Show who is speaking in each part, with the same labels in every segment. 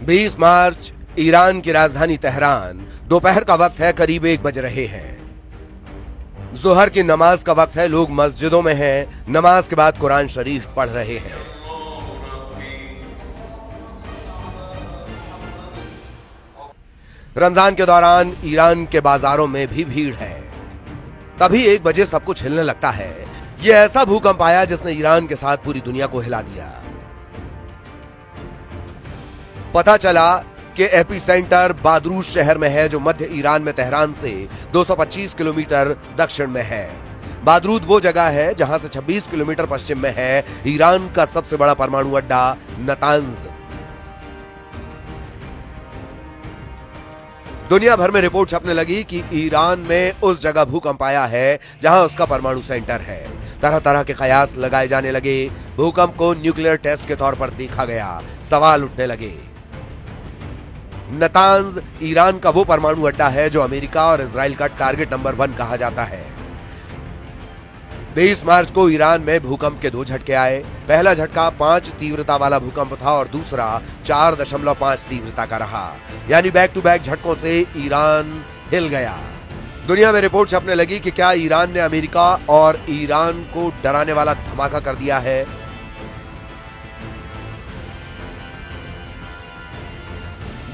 Speaker 1: 20 मार्च Iran की राजधानी Tehran. दोपहर का वक्त है, करीब 1 बज रहे हैं। जोहर की नमाज का वक्त है। लोग मस्जिदों में हैं, नमाज के बाद कुरान शरीफ पढ़ रहे हैं। रमजान के दौरान ईरान के बाजारों में भी भीड़ है। तभी 1 बजे सब कुछ हिलने लगता है। यह ऐसा भूकंप आया जिसने ईरान के साथ पूरी दुनिया को हिला दिया। पता चला कि एपिसेंटर बादरूश शहर में है, जो मध्य ईरान में तेहरान से 225 किलोमीटर दक्षिण में है। बादरूद वो जगह है जहां से 26 किलोमीटर पश्चिम में है ईरान का सबसे बड़ा परमाणु अड्डा नतांज। दुनिया भर में रिपोर्ट छपने लगी कि ईरान में उस जगह भूकंप आया है जहां उसका परमाणु सेंटर है। तरह तरह के कयास लगाए जाने लगे। भूकंप को न्यूक्लियर टेस्ट के तौर पर देखा गया। सवाल उठने लगे। नतांज ईरान का वो परमाणु अड्डा है जो अमेरिका और इजराइल का टारगेट नंबर 1 कहा जाता है। 23 मार्च को ईरान में भूकंप के 2 झटके आए। पहला झटका 5 तीव्रता वाला भूकंप था और दूसरा 4.5 तीव्रता का रहा। यानी बैक टू बैक झटकों से ईरान हिल गया। दुनिया में रिपोर्ट छपने लगी कि क्या ईरान ने अमेरिका और ईरान को डराने वाला धमाका कर दिया है।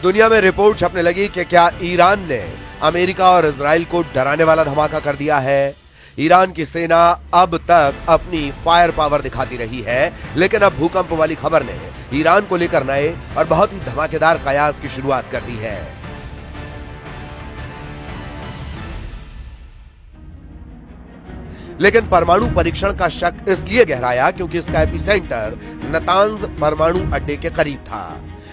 Speaker 1: दुनिया में रिपोर्ट छपने लगी कि क्या ईरान ने अमेरिका और इजराइल को डराने वाला धमाका कर दिया है। ईरान की सेना अब तक अपनी फायर पावर दिखाती रही है, लेकिन अब भूकंप वाली खबर ने ईरान को लेकर नए और बहुत ही धमाकेदार कयास की शुरुआत कर दी है। लेकिन परमाणु परीक्षण का शक इसलिए गहराया क्योंकि इसका एपिसेंटर नतांज परमाणु अड्डे के करीब था।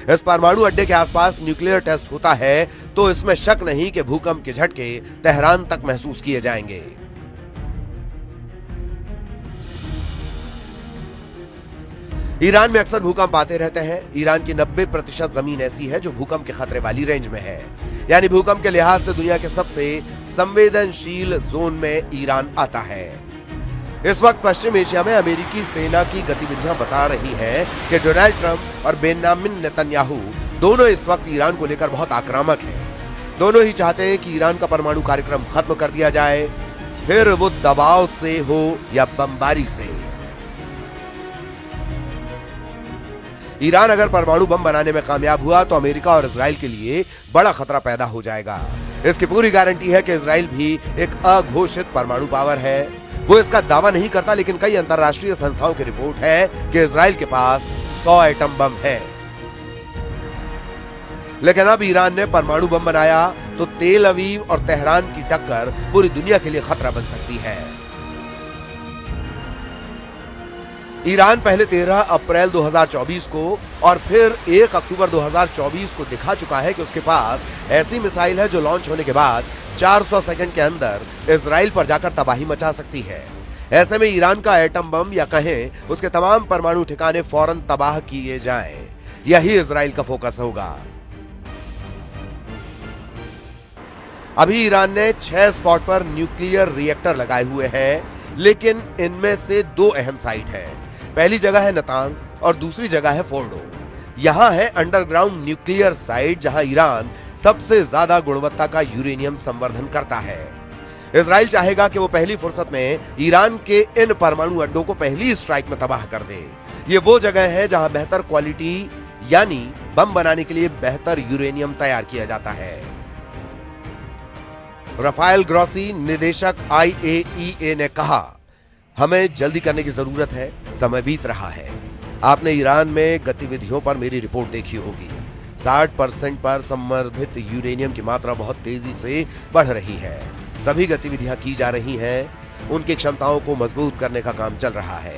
Speaker 1: इस परमाणु अड्डे के आसपास न्यूक्लियर टेस्ट होता है, तो इसमें शक नहीं कि भूकंप के झटके तेहरान तक महसूस किए जाएंगे। ईरान में अक्सर भूकंप आते रहते हैं। ईरान की 90% जमीन ऐसी है जो भूकंप के खतरे वाली रेंज में है। यानी भूकंप के लिहाज से दुनिया के सबसे संवेदनशील जोन में ईरान आता है। इस वक्त पश्चिम एशिया में अमेरिकी सेना की गतिविधियां बता रही हैं कि डोनाल्ड ट्रंप और बेंजामिन नेतन्याहू दोनों इस वक्त ईरान को लेकर बहुत आक्रामक हैं। दोनों ही चाहते हैं कि ईरान का परमाणु कार्यक्रम खत्म कर दिया जाए, फिर वो दबाव से हो या बमबारी से। ईरान अगर परमाणु बम बनाने में कामयाब हुआ तो अमेरिका और इजराइल के लिए बड़ा खतरा पैदा हो जाएगा। इसकी पूरी गारंटी है कि इजराइल भी एक अघोषित परमाणु पावर है। वो इसका दावा नहीं करता, लेकिन कई अंतरराष्ट्रीय संस्थाओं की रिपोर्ट है कि इजराइल के पास 100 एटम बम है। लेकिन अब ईरान ने परमाणु बम बनाया तो तेल अवीव और तेहरान की टक्कर पूरी दुनिया के लिए खतरा बन सकती है। ईरान पहले 13 अप्रैल 2024 को और फिर 1 अक्टूबर 2024 को दिखा चुका है कि उसके पास ऐसी मिसाइल है जो लॉन्च होने के बाद 400 सेकंड के अंदर इजराइल पर जाकर तबाही मचा सकती है। ऐसे में ईरान का एटम बम या कहें उसके तमाम परमाणु ठिकाने फौरन तबाह किए जाएं, यही इजराइल का फोकस होगा। अभी ईरान ने 6 स्पॉट पर न्यूक्लियर रिएक्टर लगाए हुए हैं, लेकिन इनमें से 2 अहम साइट है। पहली जगह है नतांज और दूसरी जगह है फोर्डो। यहां है अंडरग्राउंड न्यूक्लियर साइट जहां ईरान सबसे ज्यादा गुणवत्ता का यूरेनियम संवर्धन करता है। इजराइल चाहेगा कि वो पहली फुर्सत में ईरान के इन परमाणु अड्डों को पहली स्ट्राइक में तबाह कर दे। ये वो जगह है जहां बेहतर क्वालिटी यानी बम बनाने के लिए बेहतर यूरेनियम तैयार किया जाता है। राफेल ग्रॉसी, निदेशक IAEA ने कहा, हमें जल्दी करने की जरूरत है, समय बीत रहा है। आपने ईरान में गतिविधियों पर मेरी रिपोर्ट देखी होगी। 60% पर संवर्धित यूरेनियम की मात्रा बहुत तेजी से बढ़ रही है। सभी गतिविधियां की जा रही हैं। उनकी क्षमताओं को मजबूत करने का काम चल रहा है।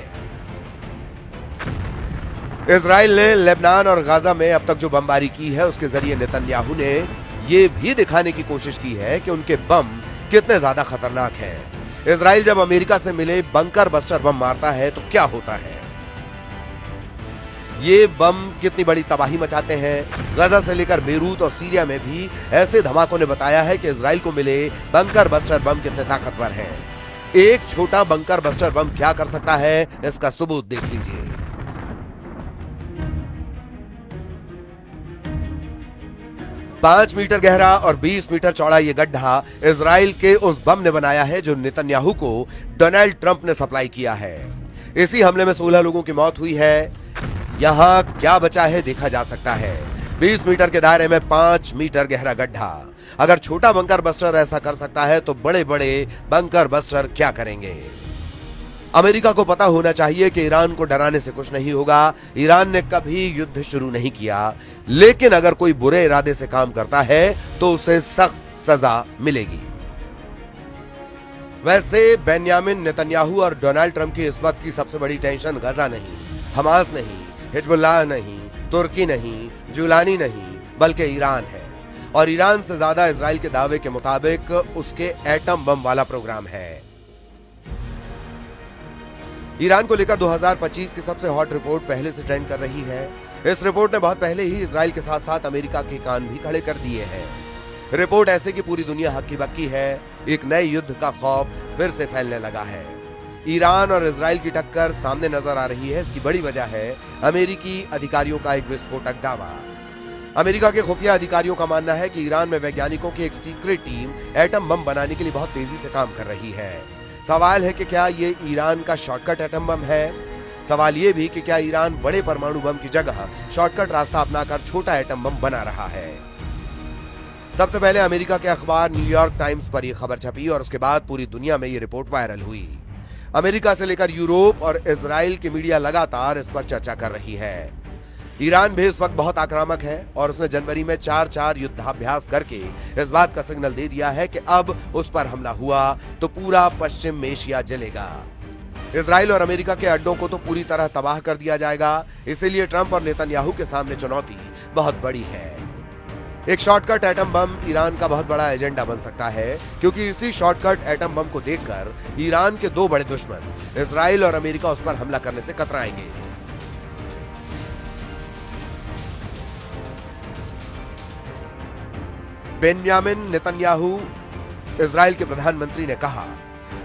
Speaker 1: इजराइल ने लेबनान और गाजा में अब तक जो बमबारी की है उसके जरिए नेतन्याहू ने यह भी दिखाने की कोशिश की है कि उनके बम कितने ज्यादा खतरनाक हैं। इजराइल जब अमेरिका से मिले बंकर बस्टर बम मारता है तो क्या होता है, ये बम कितनी बड़ी तबाही मचाते हैं। गाजा से लेकर बेरूत और सीरिया में भी ऐसे धमाकों ने बताया है कि इजराइल को मिले बंकर बस्टर बम कितने ताकतवर हैं। एक छोटा बंकर बस्टर बम क्या कर सकता है, इसका सबूत देख लीजिए। 5 मीटर गहरा और 20 मीटर चौड़ा ये गड्ढा इजराइल के उस बम ने बनाया है जो नेतन्याहू को डोनाल्ड ट्रंप ने सप्लाई किया है। इसी हमले में 16 लोगों की मौत हुई है। यहां क्या बचा है देखा जा सकता है। 20 मीटर के दायरे में 5 मीटर गहरा गड्ढा। अगर छोटा बंकर बस्टर ऐसा कर सकता है तो बड़े बड़े बंकर बस्टर क्या करेंगे। अमेरिका को पता होना चाहिए कि ईरान को डराने से कुछ नहीं होगा। ईरान ने कभी युद्ध शुरू नहीं किया, लेकिन अगर कोई बुरे इरादे से काम करता है तो उसे सख्त सजा मिलेगी। वैसे बेन्यामिन नेतन्याहू और डोनाल्ड ट्रंप की इस वक्त की सबसे बड़ी टेंशन गजा नहीं, हमास नहीं, हिजबुल्लाह नहीं, तुर्की नहीं, जुलानी नहीं, बल्कि ईरान है। और ईरान से ज्यादा इजराइल के दावे के मुताबिक उसके एटम बम वाला प्रोग्राम है। ईरान को लेकर 2025 की सबसे हॉट रिपोर्ट पहले से ट्रेंड कर रही है। इस रिपोर्ट ने बहुत पहले ही इजराइल के साथ साथ अमेरिका के कान भी खड़े कर दिए हैं। रिपोर्ट ऐसे कि पूरी दुनिया हक्की बक्की है। एक नए युद्ध का खौफ फिर से फैलने लगा है। ईरान और इजराइल की टक्कर सामने नजर आ रही है। इसकी बड़ी वजह है अमेरिकी अधिकारियों का एक विस्फोटक दावा। अमेरिका के खुफिया अधिकारियों का मानना है कि ईरान में वैज्ञानिकों की एक सीक्रेट टीम एटम बम बनाने के लिए बहुत तेजी से काम कर रही है। सवाल है कि क्या ये ईरान का शॉर्टकट एटम बम है। सवाल ये भी कि क्या ईरान बड़े परमाणु बम की जगह शॉर्टकट रास्ता अपनाकर छोटा एटम बम बना रहा है। सबसे पहले अमेरिका के अखबार न्यूयॉर्क टाइम्स पर यह खबर छपी और उसके बाद पूरी दुनिया में ये रिपोर्ट वायरल हुई। अमेरिका से लेकर यूरोप और इजराइल की मीडिया लगातार इस पर चर्चा कर रही है। ईरान भी इस वक्त बहुत आक्रामक है और उसने जनवरी में 4 युद्धाभ्यास करके इस बात का सिग्नल दे दिया है कि अब उस पर हमला हुआ तो पूरा पश्चिम एशिया जलेगा। इजराइल और अमेरिका के अड्डों को तो पूरी तरह तबाह कर दिया जाएगा। इसीलिए ट्रंप और नेतन्याहू के सामने चुनौती बहुत बड़ी है। एक शॉर्टकट एटम बम ईरान का बहुत बड़ा एजेंडा बन सकता है, क्योंकि इसी शॉर्टकट एटम बम को देखकर ईरान के दो बड़े दुश्मन इजराइल और अमेरिका उस पर हमला करने से कतराएंगे। बेन्यामिन नेतन्याहू इजराइल के प्रधानमंत्री ने कहा,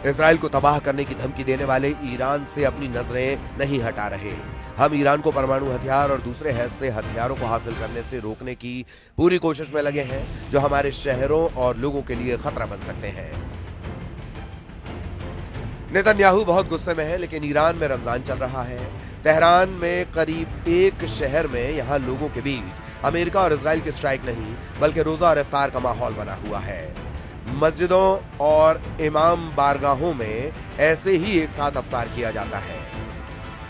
Speaker 1: इजराइल को तबाह करने की धमकी देने वाले ईरान से अपनी नजरें नहीं हटा रहे। हम ईरान को परमाणु हथियार और दूसरे हैज से हथियारों को हासिल करने से रोकने की पूरी कोशिश में लगे हैं, जो हमारे शहरों और लोगों के लिए खतरा बन सकते हैं। नेतन्याहू बहुत गुस्से में है, लेकिन ईरान में रमजान चल रहा है। तेहरान में करीब एक शहर में यहां लोगों के बीच अमेरिका और इजराइल की स्ट्राइक नहीं, बल्कि रोजा और इफ्तार का माहौल बना हुआ है। मस्जिदों और इमाम बारगाहों में ऐसे ही एक साथ इफ्तार किया जाता है।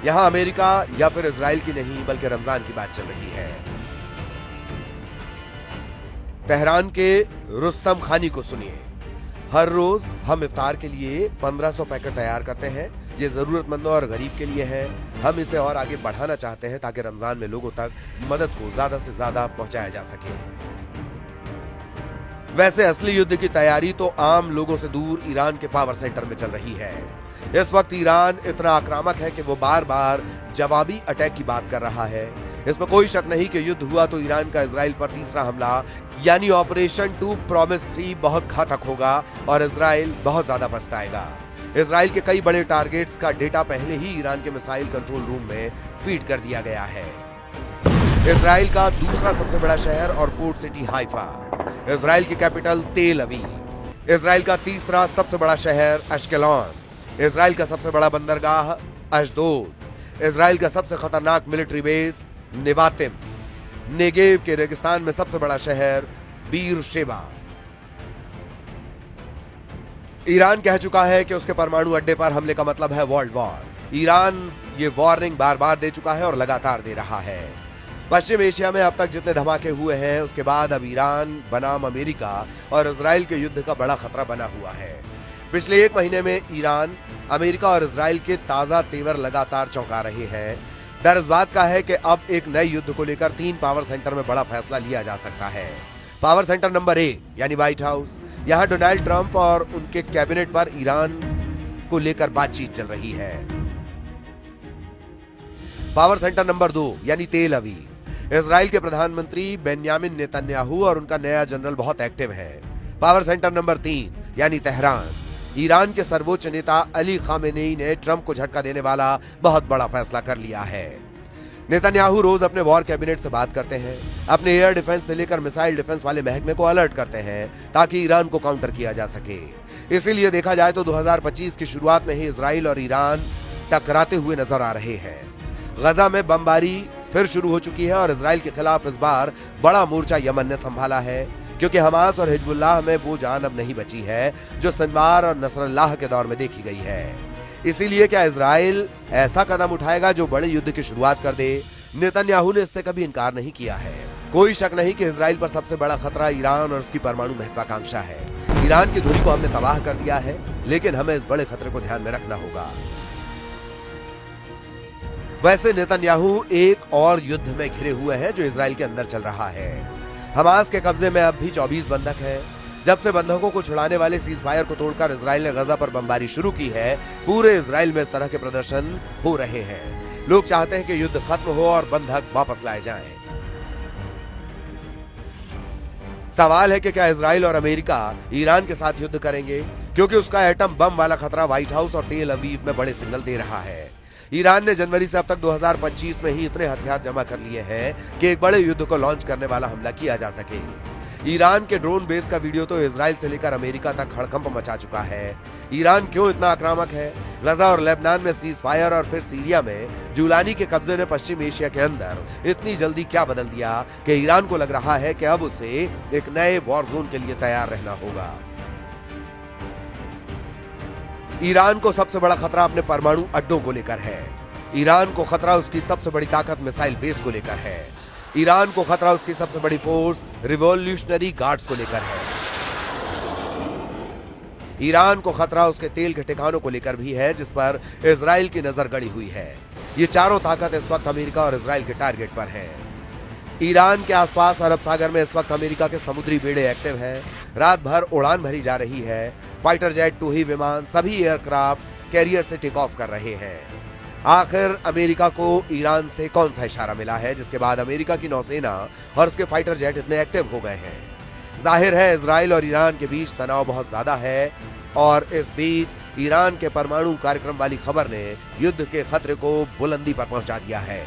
Speaker 1: यहां अमेरिका या फिर इजराइल की नहीं, बल्कि रमजान की बात चल रही है। तेहरान के रुस्तम खानी को सुनिए। हर रोज हम इफ्तार के लिए 1500 पैकेट तैयार करते हैं। ये जरूरतमंदों और गरीब के लिए है। हम इसे और आगे बढ़ाना चाहते हैं ताकि रमजान में लोगों तक मदद को ज्यादा से ज्यादा पहुंचाया जा सके। वैसे असली युद्ध की तैयारी तो आम लोगों से दूर ईरान के पावर सेंटर में चल रही है। इस वक्त ईरान इतना आक्रामक है कि वो बार बार जवाबी अटैक की बात कर रहा है। इसमें कोई शक नहीं कि युद्ध हुआ तो ईरान का इजराइल पर तीसरा हमला यानी ऑपरेशन 2 प्रॉमिस 3 बहुत घातक होगा और इजराइल बहुत ज्यादा पछताएगा। इजराइल के कई बड़े टारगेट्स का डेटा पहले ही ईरान के मिसाइल कंट्रोल रूम में फीड कर दिया गया है। इजराइल का दूसरा सबसे बड़ा शहर और पोर्ट सिटी हाइफा, इजराइल की कैपिटल तेल अवीव, इजराइल का तीसरा सबसे बड़ा शहर अश्केलॉन, इजराइल का सबसे बड़ा बंदरगाह अशदोद, इजराइल का सबसे खतरनाक मिलिट्री बेस नेवातिम, नेगेव के रेगिस्तान में सबसे बड़ा शहर बीर शेबा। ईरान कह चुका है कि उसके परमाणु अड्डे पर हमले का मतलब है वर्ल्ड वॉर। ईरान ये वार्निंग बार बार दे चुका है और लगातार दे रहा है। पश्चिम एशिया में अब तक जितने धमाके हुए हैं, उसके बाद अब ईरान बनाम अमेरिका और इजराइल के युद्ध का बड़ा खतरा बना हुआ है। पिछले 1 महीने में ईरान, अमेरिका और इजराइल के ताजा तेवर लगातार चौंका रहे हैं। डर इस बात का है कि अब एक नए युद्ध को लेकर 3 पावर सेंटर में बड़ा फैसला लिया जा सकता है। पावर सेंटर नंबर 1 यानी व्हाइट हाउस, यहां डोनाल्ड ट्रंप और उनके कैबिनेट पर ईरान को लेकर बातचीत चल रही है। पावर सेंटर नंबर 2 यानी तेल अवीव, इजराइल के प्रधानमंत्री बेन्यामिन नेतन्याहू और उनका नया जनरल बहुत एक्टिव है। पावर सेंटर नंबर 3 यानी तेहरान, ईरान के सर्वोच्च नेता अली खामेनेई ने ट्रंप को झटका देने वाला बहुत बड़ा फैसला कर लिया है। नेतन्याहू रोज अपने वॉर कैबिनेट से बात करते हैं, अपने एयर डिफेंस से लेकर मिसाइल डिफेंस वाले महकमे को अलर्ट करते हैं ताकि ईरान को काउंटर किया जा सके। इसीलिए देखा जाए तो 2025 की शुरुआत में ही इजराइल और ईरान टकराते हुए नजर आ रहे हैं। गजा में बमबारी फिर शुरू हो चुकी है और इजराइल के खिलाफ इस बार बड़ा मोर्चा यमन ने संभाला है, क्योंकि हमास और हिजबुल्लाह में वो जान अब नहीं बची है जो सिनवार और नसरल्लाह के दौर में देखी गई है। इसीलिए क्या इजराइल ऐसा कदम उठाएगा जो बड़े युद्ध की शुरुआत कर दे? नेतन्याहू ने इससे कभी इनकार नहीं किया है। कोई शक नहीं कि इजराइल पर सबसे बड़ा खतरा ईरान और उसकी परमाणु महत्वाकांक्षा है। ईरान की धुरी को हमने तबाह कर दिया है, लेकिन हमें इस बड़े खतरे को ध्यान में रखना होगा। वैसे नेतन्याहू एक और युद्ध में घिरे हुए हैं जो इजराइल के अंदर चल रहा है। हमास के कब्जे में अब भी 24 बंधक हैं। जब से बंधकों को छुड़ाने वाले सीज फायर को तोड़कर इजराइल ने गजा पर बमबारी शुरू की है, पूरे इजराइल में इस तरह के प्रदर्शन हो रहे हैं। लोग चाहते हैं कि युद्ध खत्म हो और बंधक वापस लाए जाएं। सवाल है कि क्या इजराइल और अमेरिका ईरान के साथ युद्ध करेंगे, क्योंकि उसका एटम बम वाला खतरा व्हाइट हाउस और तेल अवीव में बड़े सिग्नल दे रहा है। ईरान ने जनवरी से अब तक 2025 में ही इतने हथियार जमा कर लिए हैं कि एक बड़े युद्ध को लॉन्च करने वाला हमला किया जा सके। ईरान के ड्रोन बेस का वीडियो तो इजराइल से लेकर अमेरिका तक हड़कंप मचा चुका है। ईरान क्यों इतना आक्रामक है? गजा और लेबनान में सीज फायर और फिर सीरिया में जुलानी के कब्जे ने पश्चिम एशिया के अंदर इतनी जल्दी क्या बदल दिया कि ईरान को लग रहा है कि अब उसे एक नए वॉर जोन के लिए तैयार रहना होगा। ईरान को सबसे बड़ा खतरा अपने परमाणु अड्डों को लेकर है। ईरान को खतरा उसकी सबसे बड़ी ताकत मिसाइल बेस को लेकर है। ईरान को खतरा उसकी सबसे बड़ी फोर्स रिवॉल्यूशनरी गार्ड्स को लेकर है। ईरान को खतरा उसके तेल के ठिकानों को लेकर भी है, जिस पर इजराइल की नजर गड़ी हुई है। ये चारों ताकत इस वक्त अमेरिका और इजराइल के टारगेट पर हैं। ईरान के आसपास अरब सागर में इस वक्त अमेरिका के समुद्री बेड़े एक्टिव हैं। रात भर उड़ान भरी जा रही है। फाइटर जेट, टूही विमान, सभी एयरक्राफ्ट कैरियर से टेक ऑफ कर रहे हैं। आखिर अमेरिका को ईरान से कौन सा इशारा मिला है जिसके बाद अमेरिका की नौसेना और उसके फाइटर जेट इतने एक्टिव हो गए हैं? जाहिर है इजराइल और ईरान के बीच तनाव बहुत ज्यादा है और इस बीच ईरान के परमाणु कार्यक्रम वाली खबर ने युद्ध के खतरे को बुलंदी पर पहुंचा दिया है।